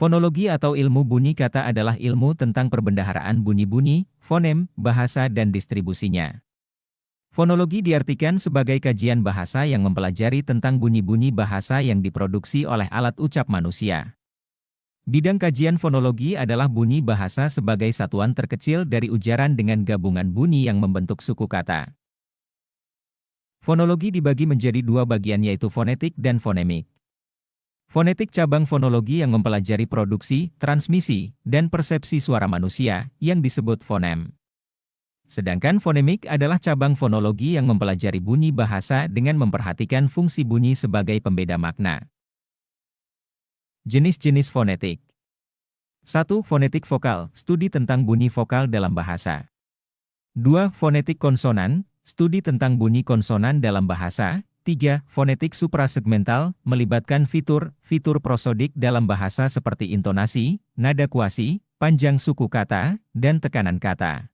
Fonologi atau ilmu bunyi kata adalah ilmu tentang perbendaharaan bunyi-bunyi, fonem, bahasa dan distribusinya. Fonologi diartikan sebagai kajian bahasa yang mempelajari tentang bunyi-bunyi bahasa yang diproduksi oleh alat ucap manusia. Bidang kajian fonologi adalah bunyi bahasa sebagai satuan terkecil dari ujaran dengan gabungan bunyi yang membentuk suku kata. Fonologi dibagi menjadi dua bagian yaitu fonetik dan fonemik. Fonetik cabang fonologi yang mempelajari produksi, transmisi, dan persepsi suara manusia, yang disebut fonem. Sedangkan fonemik adalah cabang fonologi yang mempelajari bunyi bahasa dengan memperhatikan fungsi bunyi sebagai pembeda makna. Jenis-jenis fonetik. 1. Fonetik vokal, studi tentang bunyi vokal dalam bahasa. 2. Fonetik konsonan, studi tentang bunyi konsonan dalam bahasa. 3. Fonetik suprasegmental, melibatkan fitur prosodik dalam bahasa seperti intonasi, nada kuasi, panjang suku kata, dan tekanan kata.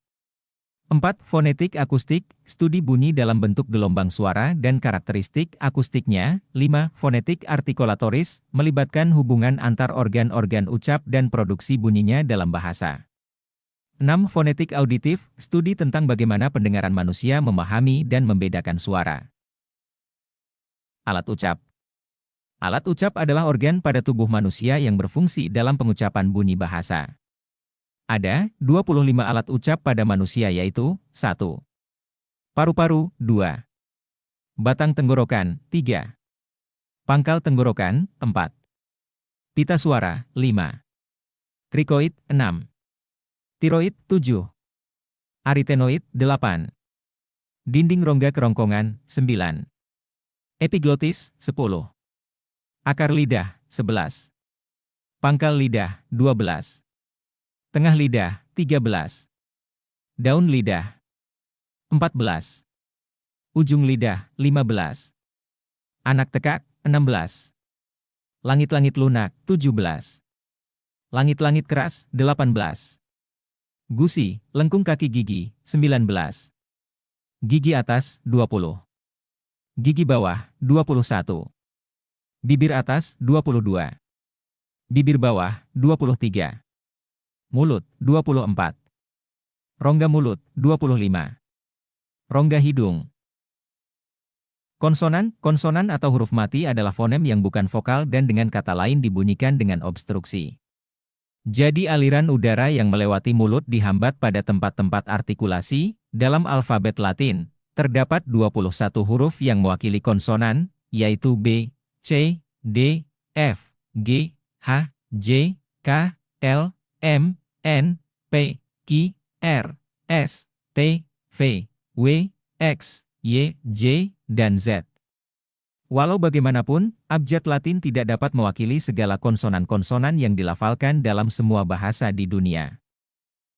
4. Fonetik akustik, studi bunyi dalam bentuk gelombang suara dan karakteristik akustiknya. 5. Fonetik artikulatoris, melibatkan hubungan antar organ-organ ucap dan produksi bunyinya dalam bahasa. 6. Fonetik auditif, studi tentang bagaimana pendengaran manusia memahami dan membedakan suara. Alat ucap. Alat ucap adalah organ pada tubuh manusia yang berfungsi dalam pengucapan bunyi bahasa. Ada 25 alat ucap pada manusia yaitu 1. Paru-paru, 2. Batang tenggorokan, 3. Pangkal tenggorokan, 4. Pita suara, 5. Krikoid, 6. Tiroid, 7. Aritenoid, 8. Dinding rongga kerongkongan, 9. Epiglotis, 10. Akar lidah, 11. Pangkal lidah, 12. Tengah lidah, 13. Daun lidah, 14. Ujung lidah, 15. Anak tekak, 16. Langit-langit lunak, 17. Langit-langit keras, 18. Gusi, lengkung kaki gigi, 19. Gigi atas, 20. Gigi bawah, 21. Bibir atas, 22. Bibir bawah, 23. Mulut, 24. Rongga mulut, 25. Rongga hidung. Konsonan atau huruf mati adalah fonem yang bukan vokal dan dengan kata lain dibunyikan dengan obstruksi. Jadi aliran udara yang melewati mulut dihambat pada tempat-tempat artikulasi. Dalam alfabet Latin, terdapat 21 huruf yang mewakili konsonan, yaitu B, C, D, F, G, H, J, K, L, M, N, P, Q, R, S, T, V, W, X, Y, J, dan Z. Walau bagaimanapun, abjad Latin tidak dapat mewakili segala konsonan-konsonan yang dilafalkan dalam semua bahasa di dunia.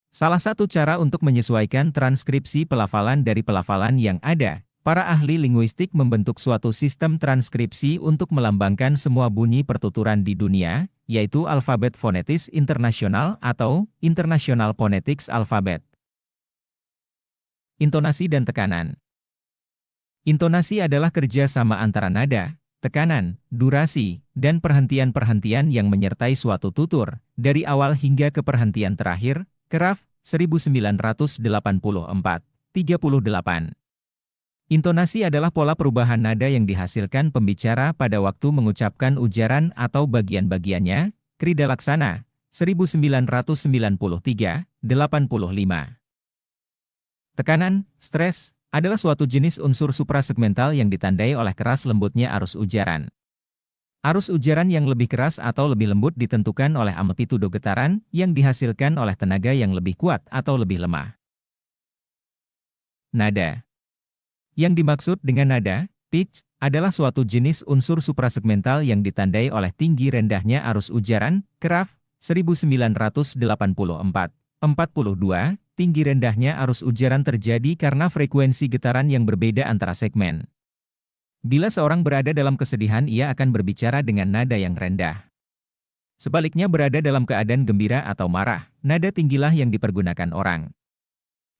Salah satu cara untuk menyesuaikan transkripsi pelafalan dari pelafalan yang ada, para ahli linguistik membentuk suatu sistem transkripsi untuk melambangkan semua bunyi pertuturan di dunia, yaitu alfabet fonetis internasional atau International Phonetics Alphabet. Intonasi dan tekanan. Intonasi adalah kerja sama antara nada, tekanan, durasi, dan perhentian-perhentian yang menyertai suatu tutur, dari awal hingga ke perhentian terakhir. Kraf, 1984, 38. Intonasi adalah pola perubahan nada yang dihasilkan pembicara pada waktu mengucapkan ujaran atau bagian-bagiannya. Krida Laksana, 1993, 85. Tekanan, stres, adalah suatu jenis unsur suprasegmental yang ditandai oleh keras lembutnya arus ujaran. Arus ujaran yang lebih keras atau lebih lembut ditentukan oleh amplitudo getaran yang dihasilkan oleh tenaga yang lebih kuat atau lebih lemah. Nada. Yang dimaksud dengan nada, pitch, adalah suatu jenis unsur suprasegmental yang ditandai oleh tinggi rendahnya arus ujaran. Kraf, 1984, 42, tinggi rendahnya arus ujaran terjadi karena frekuensi getaran yang berbeda antara segmen. Bila seorang berada dalam kesedihan, ia akan berbicara dengan nada yang rendah. Sebaliknya berada dalam keadaan gembira atau marah, nada tinggilah yang dipergunakan orang.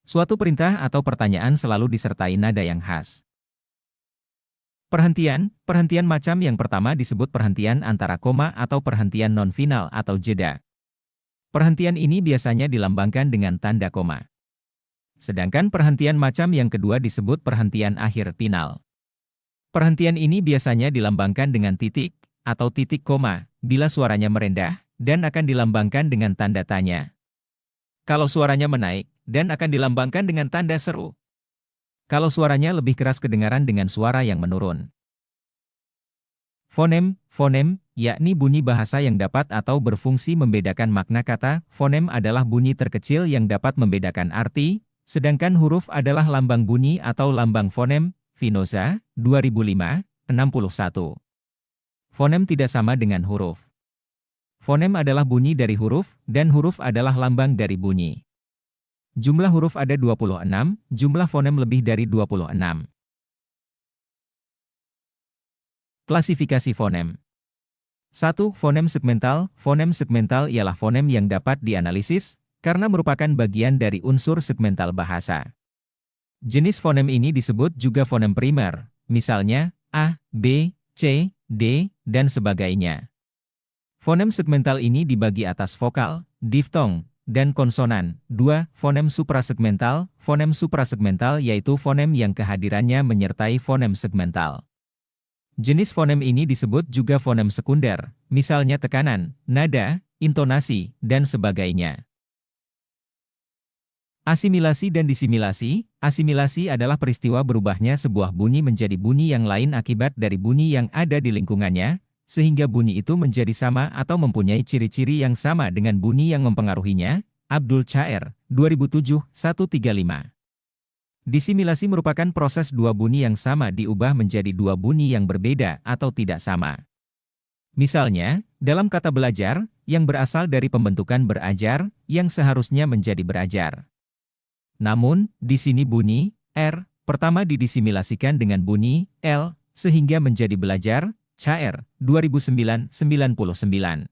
Suatu perintah atau pertanyaan selalu disertai nada yang khas. Perhentian macam yang pertama disebut perhentian antara koma atau perhentian non-final atau jeda. Perhentian ini biasanya dilambangkan dengan tanda koma. Sedangkan perhentian macam yang kedua disebut perhentian akhir final. Perhentian ini biasanya dilambangkan dengan titik atau titik koma bila suaranya merendah dan akan dilambangkan dengan tanda tanya. Kalau suaranya menaik dan akan dilambangkan dengan tanda seru. Kalau suaranya lebih keras kedengaran dengan suara yang menurun. Fonem, yakni bunyi bahasa yang dapat atau berfungsi membedakan makna kata. Fonem adalah bunyi terkecil yang dapat membedakan arti, sedangkan huruf adalah lambang bunyi atau lambang fonem. Finoza, 2005, 61. Fonem tidak sama dengan huruf. Fonem adalah bunyi dari huruf, dan huruf adalah lambang dari bunyi. Jumlah huruf ada 26, jumlah fonem lebih dari 26. Klasifikasi fonem. 1. Fonem segmental. Fonem segmental ialah fonem yang dapat dianalisis, karena merupakan bagian dari unsur segmental bahasa. Jenis fonem ini disebut juga fonem primer, misalnya A, B, C, D, dan sebagainya. Fonem segmental ini dibagi atas vokal, diftong, dan konsonan. 2. Fonem suprasegmental. Fonem suprasegmental yaitu fonem yang kehadirannya menyertai fonem segmental. Jenis fonem ini disebut juga fonem sekunder, misalnya tekanan, nada, intonasi, dan sebagainya. Asimilasi dan disimilasi. Asimilasi adalah peristiwa berubahnya sebuah bunyi menjadi bunyi yang lain akibat dari bunyi yang ada di lingkungannya, sehingga bunyi itu menjadi sama atau mempunyai ciri-ciri yang sama dengan bunyi yang mempengaruhinya. Abdul Chaer, 2007, 135. Disimilasi merupakan proses dua bunyi yang sama diubah menjadi dua bunyi yang berbeda atau tidak sama. Misalnya, dalam kata belajar, yang berasal dari pembentukan berajar, yang seharusnya menjadi berajar. Namun, di sini bunyi R pertama didisimilasikan dengan bunyi L, sehingga menjadi belajar. Chaer, 2009, 99.